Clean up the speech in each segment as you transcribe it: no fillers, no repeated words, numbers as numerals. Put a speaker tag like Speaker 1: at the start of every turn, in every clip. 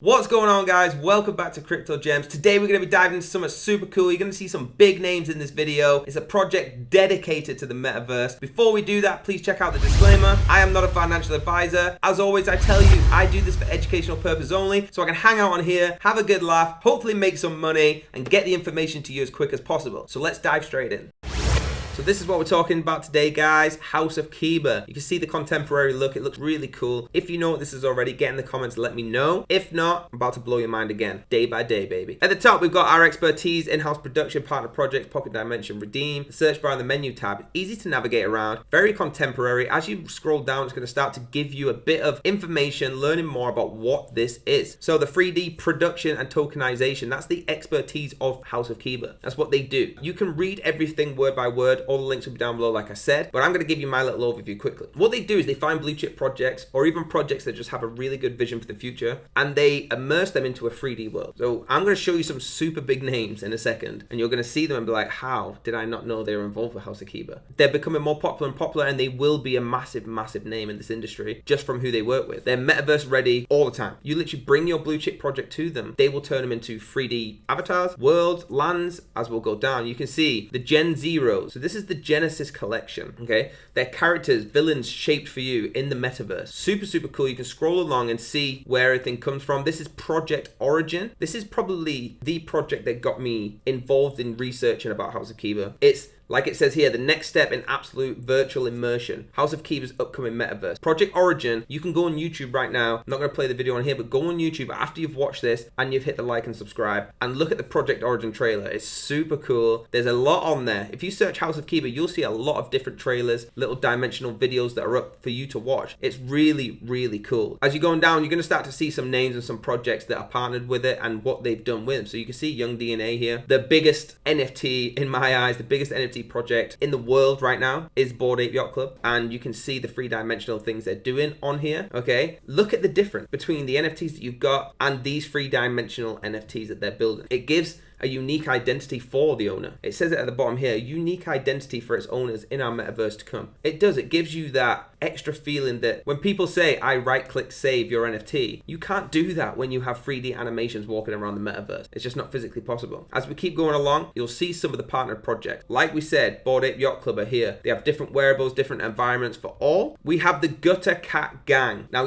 Speaker 1: What's going on, guys? Welcome back to Crypto Gems. Today we're going to be diving into something super cool. You're going to see some big names in this video. It's a project dedicated to the metaverse. Before we do that, please check out the disclaimer. I am not a financial advisor. As always, I tell you, I do this for educational purpose only, so I can hang out on here, have a good laugh, hopefully make some money, and get the information to you as quick as possible. So let's dive straight in. So this is what we're talking about today, guys. House of Kibaa. You can see the contemporary look. It looks really cool. If you know what this is already, get in the comments, let me know. If not, I'm about to blow your mind again. Day by day, baby. At the top, we've got our expertise, in-house production, partner projects, pocket dimension, redeem. The search bar in the menu tab. Easy to navigate around. Very contemporary. As you scroll down, it's going to start to give you a bit of information, learning more about what this is. So the 3D production and tokenization, that's the expertise of House of Kibaa. That's what they do. You can read everything word by word. All the links will be down below, like I said, but I'm going to give you my little overview quickly. What they do is they find blue chip projects or even projects that just have a really good vision for the future, and they immerse them into a 3D world. So I'm going to show you some super big names in a second, and you're going to see them and be like, how did I not know they were involved with House of Kibaa? They're becoming more popular and popular, and they will be a massive, massive name in this industry just from who they work with. They're metaverse ready all the time. You literally bring your blue chip project to them. They will turn them into 3D avatars, worlds, lands, as we'll go down. You can see the Gen Zero. So this is the Genesis collection, okay? They're characters, villains shaped for you in the metaverse. Super, super cool. You can scroll along and see where everything comes from. This is Project Origin. This is probably the project that got me involved in researching about House of Kibaa. It's like it says here, the next step in absolute virtual immersion. House of Kibaa's upcoming metaverse. Project Origin, you can go on YouTube right now. I'm not going to play the video on here, but go on YouTube after you've watched this and you've hit the like and subscribe and look at the Project Origin trailer. It's super cool. There's a lot on there. If you search House of Kibaa, you'll see a lot of different trailers, little dimensional videos that are up for you to watch. It's really, really cool. As you're going down, you're going to start to see some names and some projects that are partnered with it and what they've done with them. So you can see Young DNA here. The biggest NFT, in my eyes, the biggest NFT project in the world right now is Bored Ape Yacht Club, and you can see the three-dimensional things they're doing on here. Okay, look at the difference between the NFTs that you've got and these three-dimensional NFTs that they're building. It gives a unique identity for the owner. It says it at the bottom here, unique identity for its owners in our metaverse to come. It does. It gives you that extra feeling that when people say, I right-click save your NFT, you can't do that when you have 3D animations walking around the metaverse. It's just not physically possible. As we keep going along, you'll see some of the partnered projects. Like we said, Bored Ape Yacht Club are here. They have different wearables, different environments for all. We have the Gutter Cat Gang. Now,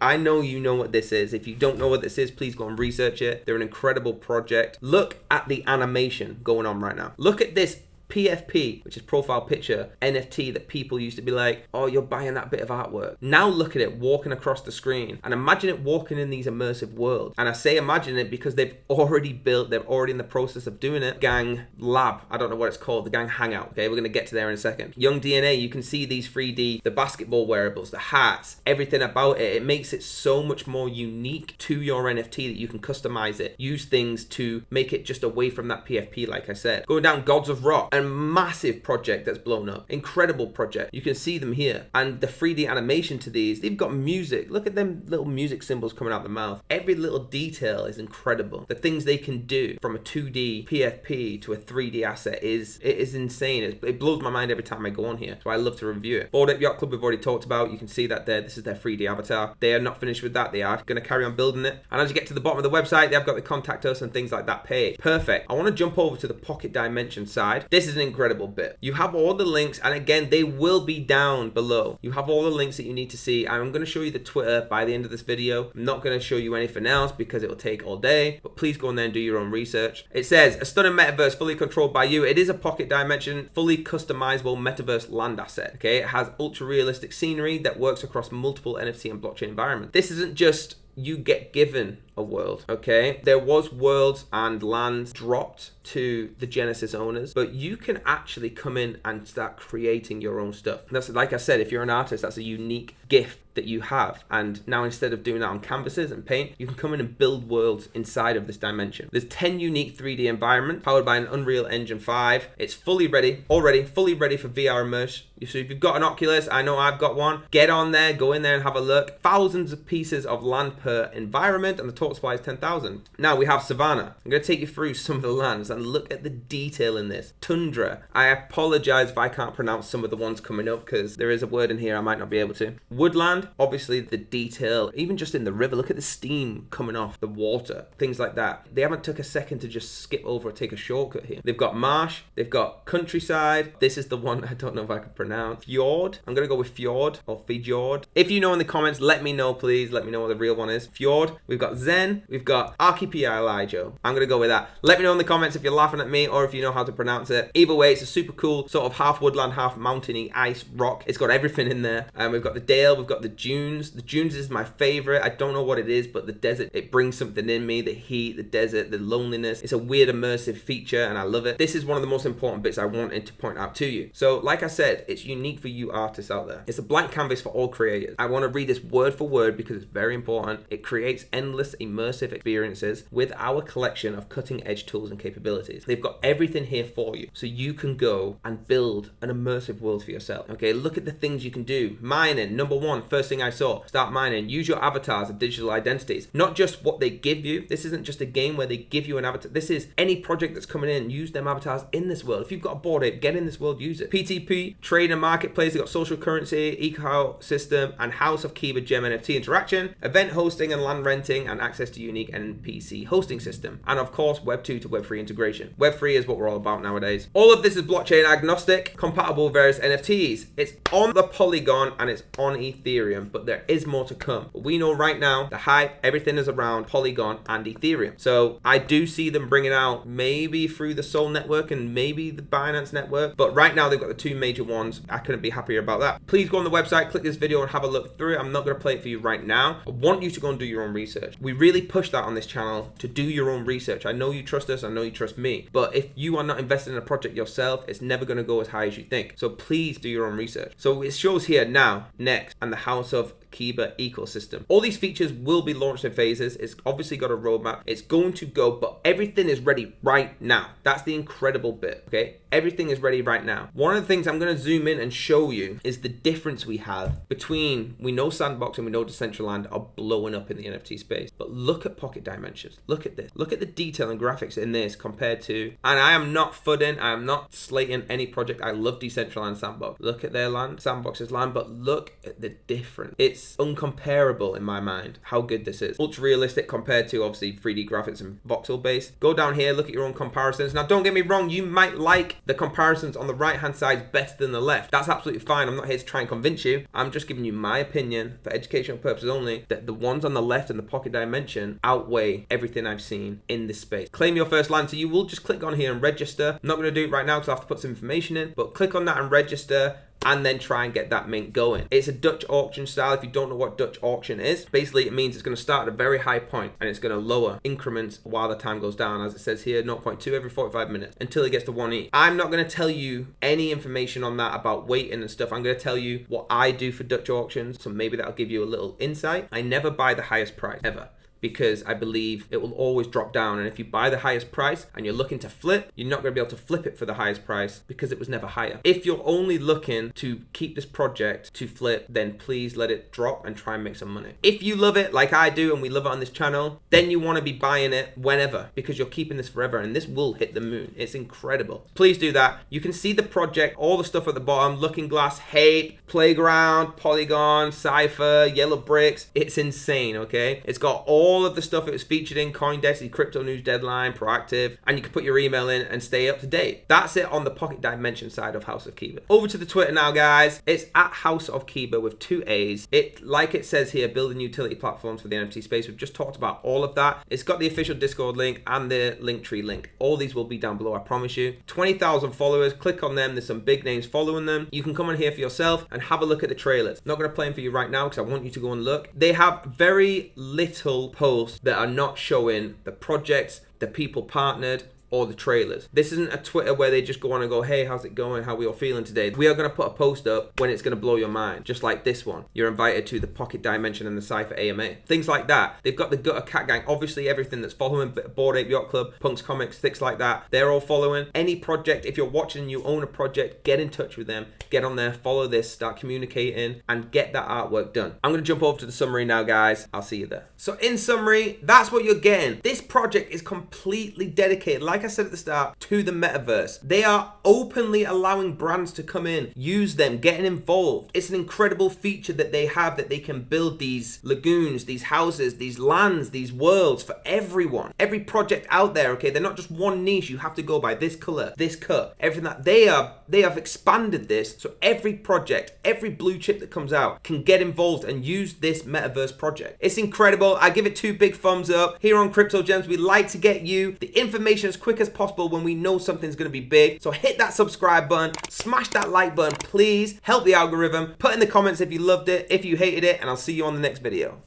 Speaker 1: I know you know what this is. If you don't know what this is, please go and research it. They're an incredible project. Look at the animation going on right now. Look at this PFP, which is profile picture NFT that people used to be like, oh, you're buying that bit of artwork. Now look at it walking across the screen, and imagine it walking in these immersive worlds. And I say imagine it because they're already in the process of doing it. Gang Lab, I don't know what it's called, the Gang Hangout. Okay, we're gonna get to there in a second. Young DNA, you can see these 3D, the basketball wearables, the hats, everything about it. It makes it so much more unique to your NFT that you can customize it, use things to make it just away from that PFP, like I said. Going down, Gods of Rock, a massive project that's blown up. Incredible project. You can see them here. And the 3D animation to these, they've got music. Look at them little music symbols coming out the mouth. Every little detail is incredible. The things they can do from a 2D PFP to a 3D asset is insane. It blows my mind every time I go on here. So I love to review it. Bored Ape Yacht Club we've already talked about. You can see that there. This is their 3D avatar. They are not finished with that. They are going to carry on building it. And as you get to the bottom of the website, they've got the contact us and things like that page. Perfect. I want to jump over to the pocket dimension side. This is an incredible bit. You have all the links, and again, they will be down below. You have all the links that you need to see. I'm going to show you the Twitter by the end of this video. I'm not going to show you anything else because it will take all day, but please go in there and do your own research. It says, a stunning metaverse fully controlled by you. It is a pocket dimension, fully customizable metaverse land asset. Okay, it has ultra realistic scenery that works across multiple NFT and blockchain environments. This isn't just you get given a world, okay? There was worlds and lands dropped to the Genesis owners, but you can actually come in and start creating your own stuff. That's, like I said, if you're an artist, that's a unique gift that you have. And now instead of doing that on canvases and paint, you can come in and build worlds inside of this dimension. There's 10 unique 3D environments powered by an Unreal Engine 5. It's fully ready for VR immersion. So if you've got an Oculus, I know I've got one, get on there, go in there and have a look. Thousands of pieces of land per environment, and the total supply is 10,000. Now we have Savannah. I'm going to take you through some of the lands and look at the detail in this. Tundra. I apologize if I can't pronounce some of the ones coming up because there is a word in here I might not be able to. Woodland. Obviously the detail, even just in the river, look at the steam coming off the water, things like that. They haven't took a second to just skip over or take a shortcut here. They've got marsh, they've got countryside. This is the one I don't know if I can pronounce. Fjord. I'm going to go with fjord or fjord. If you know in the comments, let me know, please. Let me know what the real one is. Fjord. We've got Zen. We've got Archipelago. I'm going to go with that. Let me know in the comments if you're laughing at me or if you know how to pronounce it. Either way, it's a super cool sort of half woodland, half mountainy ice rock. It's got everything in there. We've got the dale. We've got the dunes. The dunes is my favorite. I don't know what it is, but the desert, it brings something in me. The heat, the desert, the loneliness. It's a weird immersive feature and I love it. This is one of the most important bits I wanted to point out to you. So like I said, it's unique for you artists out there. It's a blank canvas for all creators. I want to read this word for word because it's very important. It creates endless immersive experiences with our collection of cutting edge tools and capabilities. They've got everything here for you so you can go and build an immersive world for yourself. Okay, look at the things you can do. Mining, number one, first thing I saw. Start mining. Use your avatars of digital identities. Not just what they give you. This isn't just a game where they give you an avatar. This is any project that's coming in. Use them avatars in this world. If you've got a Bored Ape, get in this world, use it. PTP, trade and marketplace. They've got social currency, ecosystem, and House of Kibaa gem NFT interaction, event hosting and land renting, and access to unique NPC hosting system. And of course, Web 2 to Web 3 integration. Web 3 is what we're all about nowadays. All of this is blockchain agnostic, compatible with various NFTs. It's on the Polygon and it's on Ethereum, but there is more to come. But we know right now, the hype, everything is around Polygon and Ethereum. So I do see them bringing out maybe through the Sol network and maybe the Binance network. But right now they've got the two major ones. I couldn't be happier about that. Please go on the website, click this video and have a look through it. I'm not going to play it for you right now. I want you to go and do your own research. We really push that on this channel to do your own research. I know you trust us. I know you trust me. But if you are not invested in a project yourself, it's never going to go as high as you think. So please do your own research. So it shows here now, next, and the House of Kibaa ecosystem. All these features will be launched in phases. It's obviously got a roadmap. It's going to go, but everything is ready right now. That's the incredible bit, okay? Everything is ready right now. One of the things I'm going to zoom in and show you is the difference we have between, we know Sandbox and we know Decentraland are blowing up in the NFT space, but look at Pocket Dimensions. Look at this. Look at the detail and graphics in this compared to, and I am not fudding, I am not slating any project. I love Decentraland Sandbox. Look at their land, Sandbox's land, but look at the difference. It's uncomparable in my mind how good this is. Ultra realistic compared to obviously 3D graphics and voxel based. Go down here, look at your own comparisons. Now don't get me wrong, you might like the comparisons on the right hand side better than the left. That's absolutely fine. I'm not here to try and convince you. I'm just giving you my opinion for educational purposes only, that the ones on the left and the Pocket Dimension outweigh everything I've seen in this space. Claim your first land. So you will just click on here and register. I'm not going to do it right now because I have to put some information in, but click on that and register, and then try and get that mint going. It's a Dutch auction style. If you don't know what Dutch auction is, basically it means it's going to start at a very high point and it's going to lower increments while the time goes down, as it says here, 0.2 every 45 minutes until it gets to 1 ETH. I'm not going to tell you any information on that about waiting and stuff. I'm going to tell you what I do for Dutch auctions, so maybe that'll give you a little insight. I never buy the highest price, ever, because I believe it will always drop down. And if you buy the highest price and you're looking to flip, you're not going to be able to flip it for the highest price because it was never higher. If you're only looking to keep this project to flip, then please let it drop and try and make some money. If you love it like I do and we love it on this channel, then you want to be buying it whenever, because you're keeping this forever and this will hit the moon. It's incredible. Please do that. You can see the project, all the stuff at the bottom: Looking Glass, Hape, Playground, Polygon, Cypher, Yellow Bricks. It's insane, okay? It's got all of the stuff it was featured in: CoinDesk, Crypto News Deadline, Proactive, and you can put your email in and stay up to date. That's it on the Pocket Dimension side of House of Kibaa. Over to the Twitter now, guys. It's at House of Kibaa with 2 A's. It, like it says here, building utility platforms for the NFT space. We've just talked about all of that. It's got the official Discord link and the Linktree link. All these will be down below, I promise you. 20,000 followers. Click on them. There's some big names following them. You can come on here for yourself and have a look at the trailers. I'm not going to play them for you right now because I want you to go and look. They have very little posts that are not showing the projects, the people partnered, or the trailers. This isn't a Twitter where they just go on and go, hey, how's it going? How we all feeling today? We are going to put a post up when it's going to blow your mind, just like this one. You're invited to the Pocket Dimension and the Cypher AMA. Things like that. They've got the Gutter Cat Gang, obviously everything that's following, Bored Ape Yacht Club, Punks Comics, things like that. They're all following. Any project, if you're watching and you own a project, get in touch with them, get on there, follow this, start communicating, and get that artwork done. I'm going to jump over to the summary now, guys. I'll see you there. So in summary, that's what you're getting. This project is completely dedicated, like I said at the start, to the metaverse. They are openly allowing brands to come in, use them, getting involved. It's an incredible feature that they have, that they can build these lagoons, these houses, these lands, these worlds for everyone. Every project out there, okay, they're not just one niche. You have to go by this color, this cut, everything that they have expanded this, so every project, every blue chip that comes out can get involved and use this metaverse project. It's incredible. I give it 2 big thumbs up. Here on Crypto Gems, we like to get you the information as quick as possible when we know something's going to be big. So hit that subscribe button, smash that like button, please. Help the algorithm. Put in the comments if you loved it, if you hated it, and I'll see you on the next video.